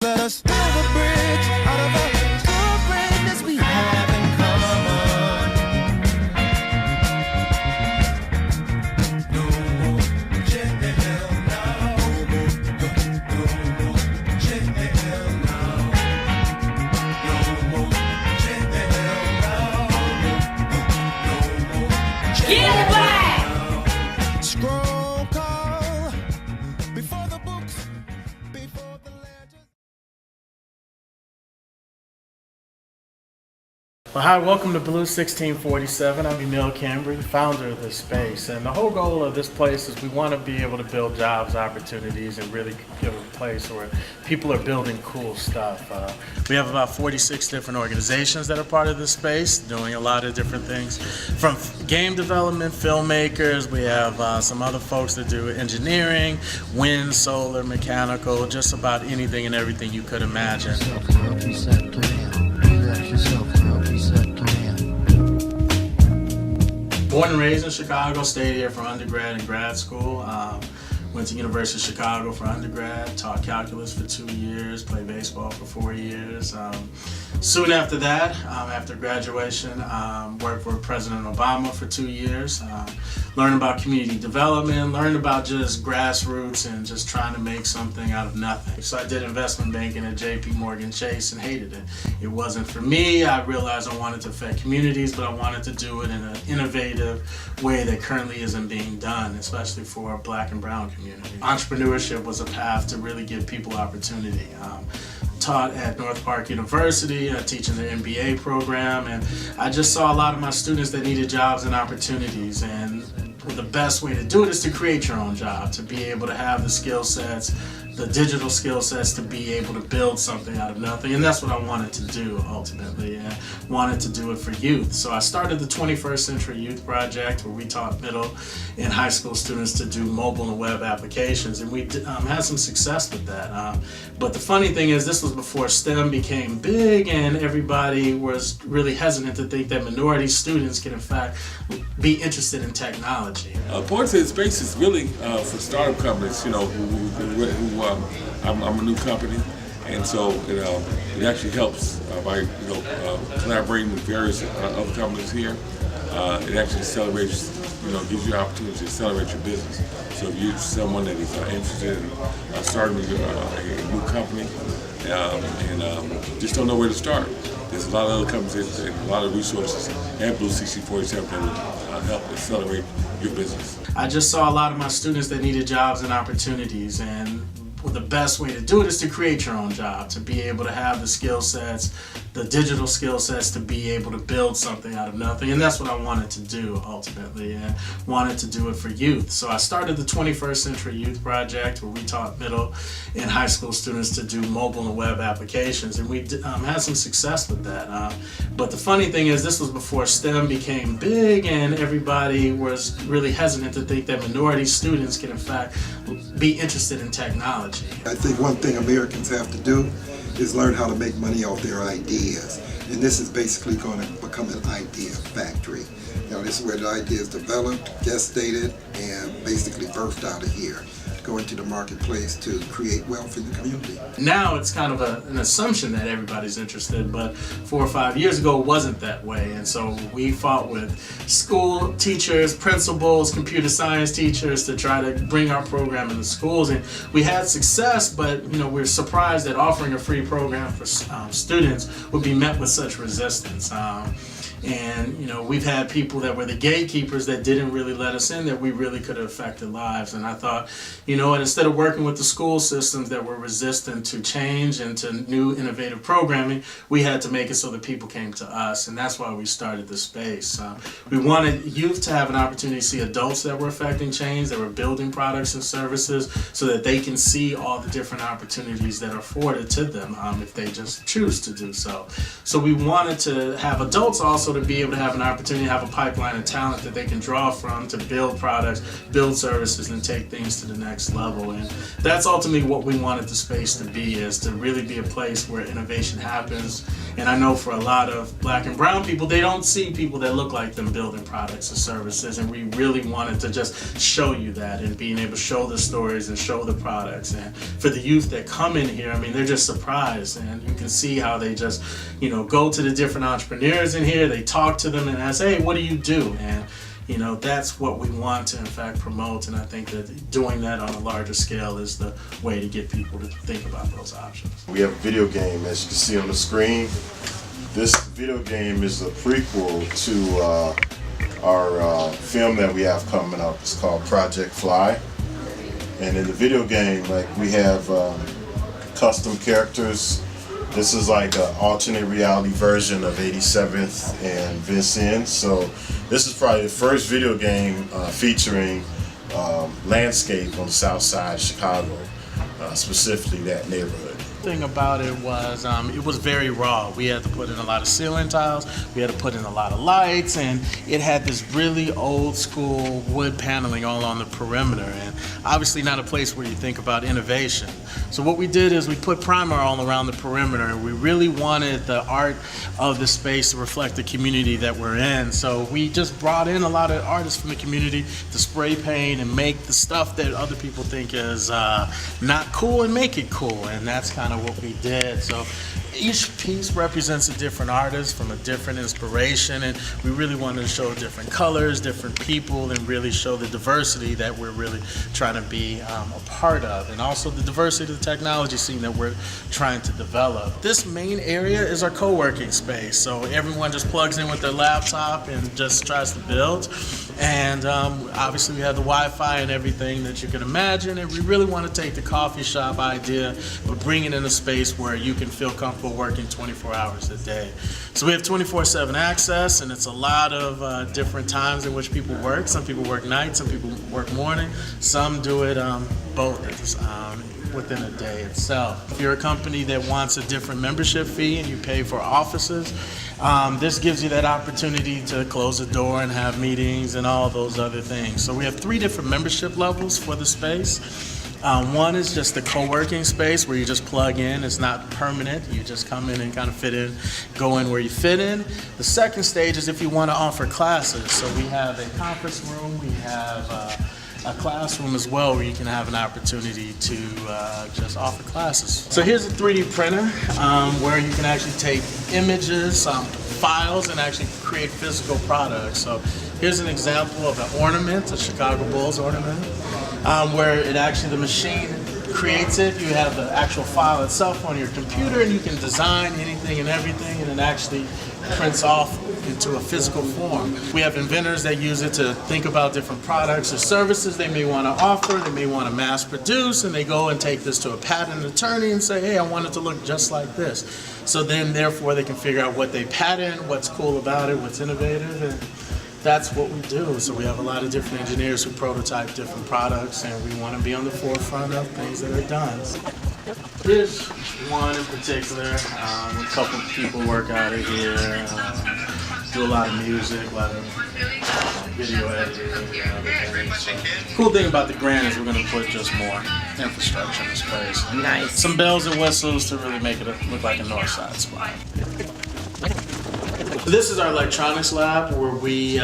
Let us build a bridge out of the greatness we have in common. No more jail now. No more jail now. No more jail now. No more jail. Get back! Scroll call before the books, before the legends. Well, hi, welcome to Blue 1647. I'm Emile Cambry, founder of this space. And the whole goal of this place is we want to be able to build jobs, opportunities, and really give a place where people are building cool stuff. We have about 46 different organizations that are part of this space, doing a lot of different things. From game development, filmmakers, we have some other folks that do engineering, wind, solar, mechanical, just about anything and everything you could imagine. Born and raised in Chicago, stayed here for undergrad and grad school. Went to University of Chicago for undergrad, taught calculus for 2 years, played baseball for 4 years. Soon after that, after graduation, worked for President Obama for 2 years. Learned about community development, learned about just grassroots and just trying to make something out of nothing. So I did investment banking at JP Chase and hated it. It wasn't for me. I realized I wanted to affect communities, but I wanted to do it in an innovative way that currently isn't being done, especially for our Black and brown community. Entrepreneurship was a path to really give people opportunity. Taught at North Park University, teaching the MBA program, and I just saw a lot of my students that needed jobs and opportunities, and the best way to do it is to create your own job, to be able to have the skill sets, the digital skill sets to be able to build something out of nothing. And that's what I wanted to do ultimately. I wanted to do it for youth. So I started the 21st Century Youth Project, where we taught middle and high school students to do mobile and web applications. And we had some success with that. But the funny thing is, this was before STEM became big and everybody was really hesitant to think that minority students can in fact be interested in technology. Point to the space is really for startup companies, I'm a new company, and so it actually helps by collaborating with various other companies here. It actually celebrates, gives you an opportunity to celebrate your business. So if you're someone that is interested in starting a new company and just don't know where to start, there's a lot of other companies and a lot of resources at Blue 1647 that will help accelerate your business. I just saw a lot of my students that needed jobs and opportunities, and the best way to do it is to create your own job, to be able to have the skill sets, the digital skill sets to be able to build something out of nothing. And that's what I wanted to do ultimately, and wanted to do it for youth. So I started the 21st Century Youth Project, where we taught middle and high school students to do mobile and web applications. And we had some success with that. But the funny thing is, this was before STEM became big and everybody was really hesitant to think that minority students can in fact be interested in technology. I think one thing Americans have to do is learn how to make money off their ideas. And this is basically going to become an idea factory. This is where the idea is developed, gestated, and basically birthed out of here. Go into the marketplace to create wealth in the community. Now it's kind of an assumption that everybody's interested, but 4 or 5 years ago it wasn't that way. And so we fought with school teachers, principals, computer science teachers to try to bring our program into schools. And we had success, but we're surprised that offering a free program for students would be met with such resistance. And we've had people that were the gatekeepers that didn't really let us in, that we really could have affected lives. And I thought, and instead of working with the school systems that were resistant to change and to new innovative programming, we had to make it so that people came to us. And that's why we started this space. We wanted youth to have an opportunity to see adults that were affecting change, that were building products and services, so that they can see all the different opportunities that are afforded to them if they just choose to do so. So we wanted to have adults also to be able to have an opportunity to have a pipeline of talent that they can draw from to build products, build services, and take things to the next level. And that's ultimately what we wanted the space to be, is to really be a place where innovation happens. And I know for a lot of Black and brown people, they don't see people that look like them building products or services, and we really wanted to just show you that, and being able to show the stories and show the products. And for the youth that come in here, I mean, they're just surprised, and you can see how they just, you know, go to the different entrepreneurs in here, they talk to them and ask, hey, what do you do? And you know, that's what we want to in fact promote, and I think that doing that on a larger scale is the way to get people to think about those options. We have a video game, as you can see on the screen. This video game is a prequel to our film that we have coming up. It's called Project Fly. And in the video game, like, we have custom characters. This is like an alternate reality version of 87th and Vincennes. So this is probably the first video game featuring landscape on the south side of Chicago, specifically that neighborhood. The thing about it was very raw. We had to put in a lot of ceiling tiles, we had to put in a lot of lights, and it had this really old school wood paneling all on the perimeter, and obviously not a place where you think about innovation. So what we did is we put primer all around the perimeter, and we really wanted the art of the space to reflect the community that we're in. So we just brought in a lot of artists from the community to spray paint and make the stuff that other people think is not cool, and make it cool, and that's kind of what we did. So each piece represents a different artist from a different inspiration, and we really wanted to show different colors, different people, and really show the diversity that we're really trying to be a part of, and also the diversity of the technology scene that we're trying to develop. This main area is our co-working space, so everyone just plugs in with their laptop and just tries to build. And obviously we have the Wi-Fi and everything that you can imagine, and we really want to take the coffee shop idea but bring it in a space where you can feel comfortable working 24 hours a day. So we have 24/7 access, and it's a lot of different times in which people work. Some people work night, some people work morning, some do it both within a day itself. If you're a company that wants a different membership fee and you pay for offices, this gives you that opportunity to close the door and have meetings and all those other things. So we have 3 different membership levels for the space. One is just the co-working space where you just plug in. It's not permanent. You just come in and kind of fit in, go in where you fit in. The second stage is if you want to offer classes. So we have a conference room, we have a classroom as well where you can have an opportunity to just offer classes. So here's a 3D printer where you can actually take images, files, and actually create physical products. So here's an example of an ornament, a Chicago Bulls ornament, where it actually, the machine creates it. You have the actual file itself on your computer, and you can design anything and everything, and it actually prints off into a physical form. We have inventors that use it to think about different products or services they may want to offer, they may want to mass produce, and they go and take this to a patent attorney and say, hey, I want it to look just like this. So then therefore they can figure out what they patent, what's cool about it, what's innovative, and that's what we do. So we have a lot of different engineers who prototype different products, and we want to be on the forefront of things that are done. Here's one in particular. A couple of people work out of here, do a lot of music, a lot of video editing, and other things. So, cool thing about the grant is we're going to put just more infrastructure in this place. Nice. Some bells and whistles to really make it look like a north side spot. This is our electronics lab where we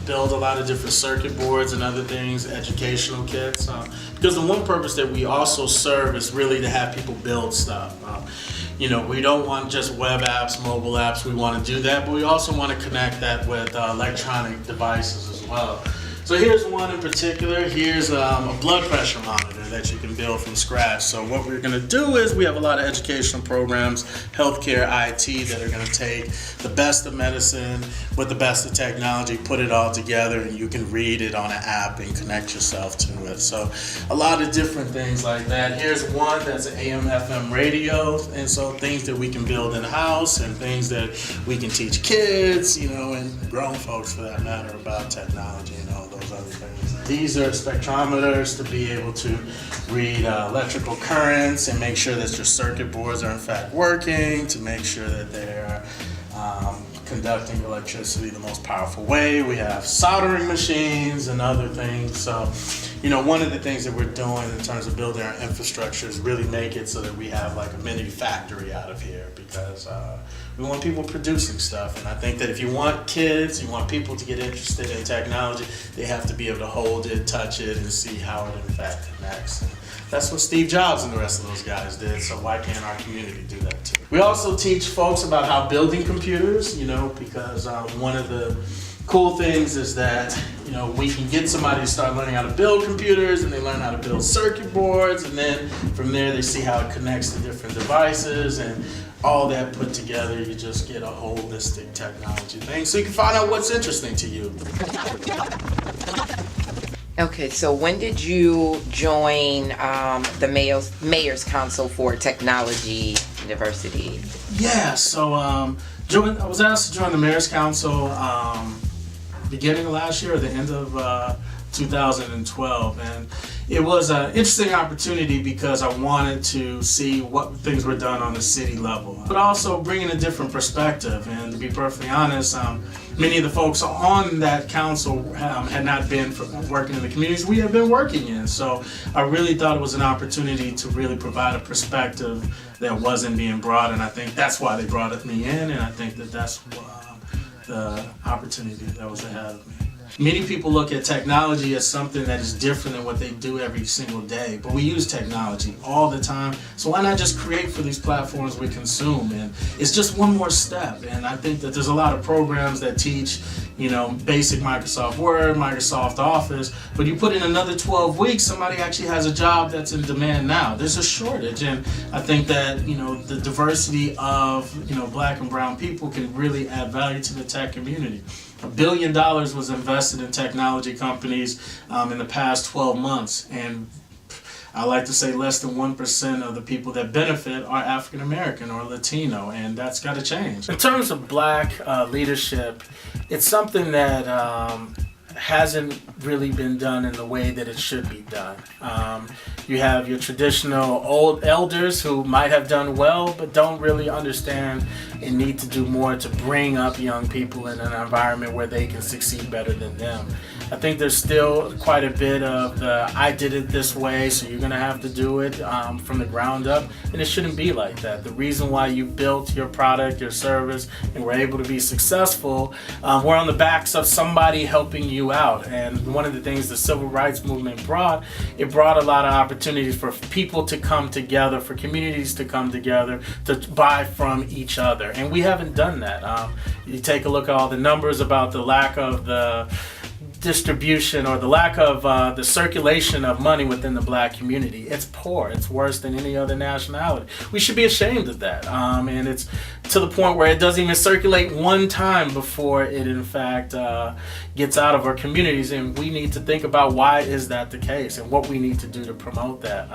build a lot of different circuit boards and other things, educational kits. Because the one purpose that we also serve is really to have people build stuff. You know, we don't want just web apps, mobile apps, we want to do that, but we also want to connect that with electronic devices as well. So here's one in particular. Here's a blood pressure monitor that you can build from scratch. So what we're going to do is we have a lot of educational programs, healthcare, IT, that are going to take the best of medicine with the best of technology, put it all together, and you can read it on an app and connect yourself to it. So a lot of different things like that. Here's one that's an AM, FM radio, and so things that we can build in-house and things that we can teach kids, you know, and grown folks for that matter about technology and all those other things. These are spectrometers to be able to read electrical currents and make sure that your circuit boards are in fact working, to make sure that they're conducting electricity the most powerful way. We have soldering machines and other things. So, one of the things that we're doing in terms of building our infrastructure is really make it so that we have like a mini factory out of here, because we want people producing stuff. And I think that if you want kids, you want people to get interested in technology, they have to be able to hold it, touch it, and see how it in fact connects. And that's what Steve Jobs and the rest of those guys did, so why can't our community do that too? We also teach folks about how building computers, because one of the cool things is that, we can get somebody to start learning how to build computers, and they learn how to build circuit boards, and then from there they see how it connects to different devices, and all that put together, you just get a holistic technology thing, so you can find out what's interesting to you. Okay, so when did you join the Mayor's Council for Technology Diversity? Yeah, so I was asked to join the Mayor's Council beginning of last year or the end of 2012, and it was an interesting opportunity because I wanted to see what things were done on the city level, but also bringing a different perspective. And to be perfectly honest, many of the folks on that council had not been working in the communities we have been working in. So I really thought it was an opportunity to really provide a perspective that wasn't being brought, and I think that's why they brought me in, and I think that that's the opportunity that was ahead of me. Many people look at technology as something that is different than what they do every single day, but we use technology all the time, so why not just create for these platforms we consume? And it's just one more step, and I think that there's a lot of programs that teach, basic Microsoft Word, Microsoft Office, but you put in another 12 weeks, somebody actually has a job that's in demand now. There's a shortage, and I think that, the diversity of, Black and brown people can really add value to the tech community. $1 billion was invested in technology companies in the past 12 months, and I like to say less than 1% of the people that benefit are African American or Latino, and that's got to change. In terms of Black leadership, it's something that hasn't really been done in the way that it should be done. You have your traditional old elders who might have done well, but don't really understand and need to do more to bring up young people in an environment where they can succeed better than them. I think there's still quite a bit of the I did it this way, so you're gonna have to do it from the ground up, and it shouldn't be like that. The reason why you built your product, your service, and were able to be successful were on the backs of somebody helping you out. And one of the things the civil rights movement brought a lot of opportunities for people to come together, for communities to come together, to buy from each other. And we haven't done that. You take a look at all the numbers about the lack of the distribution or the lack of the circulation of money within the Black community. It's poor. It's worse than any other nationality. We should be ashamed of that. And it's to the point where it doesn't even circulate one time before it in fact gets out of our communities, and we need to think about why is that the case and what we need to do to promote that.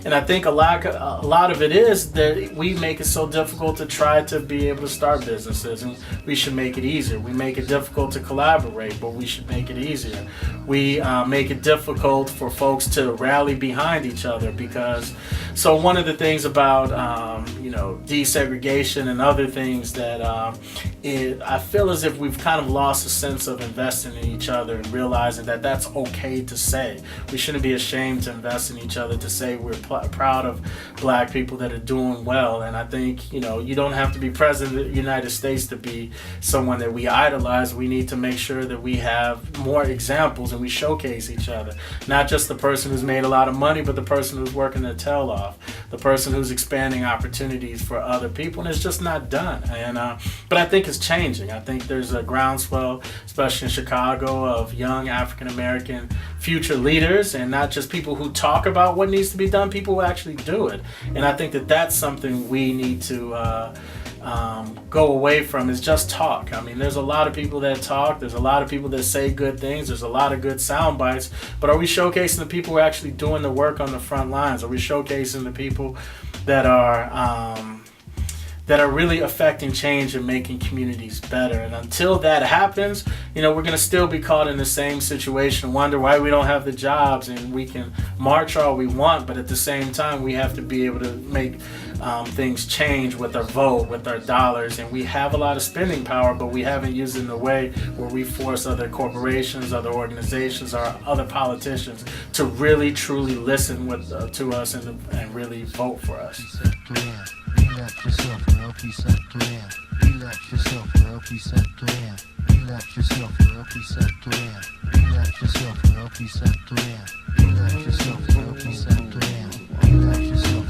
And I think a lot of it is that we make it so difficult to try to be able to start businesses, and we should make it easier. We make it difficult to collaborate, but we should make it easier. We make it difficult for folks to rally behind each other, because one of the things about desegregation and other things that I feel as if we've kind of lost a sense of investing in each other and realizing that that's okay to say. We shouldn't be ashamed to invest in each other, to say we're proud of Black people that are doing well. And I think you don't have to be president of the United States to be someone that we idolize. We need to make sure that we have more examples and we showcase each other. Not just the person who's made a lot of money, but the person who's working their tail off, the person who's expanding opportunities for other people, and it's just not done. And but I think it's changing. I think there's a groundswell, especially in Chicago, of young African American future leaders, and not just people who talk about what needs to be done, people who actually do it. And I think that that's something we need to go away from, is just talk. I mean, there's a lot of people that talk, there's a lot of people that say good things, there's a lot of good sound bites, but are we showcasing the people who are actually doing the work on the front lines? Are we showcasing the people that are that are really affecting change and making communities better. And until that happens, we're going to still be caught in the same situation, wonder why we don't have the jobs, and we can march all we want, but at the same time, we have to be able to make things change with our vote, with our dollars. And we have a lot of spending power, but we haven't used it in a way where we force other corporations, other organizations, or other politicians to really truly listen to us and really vote for us. Relax yourself, relax yourself, relax yourself, relax yourself, relax yourself, relax yourself, relax yourself, relax yourself, relax yourself, relax yourself.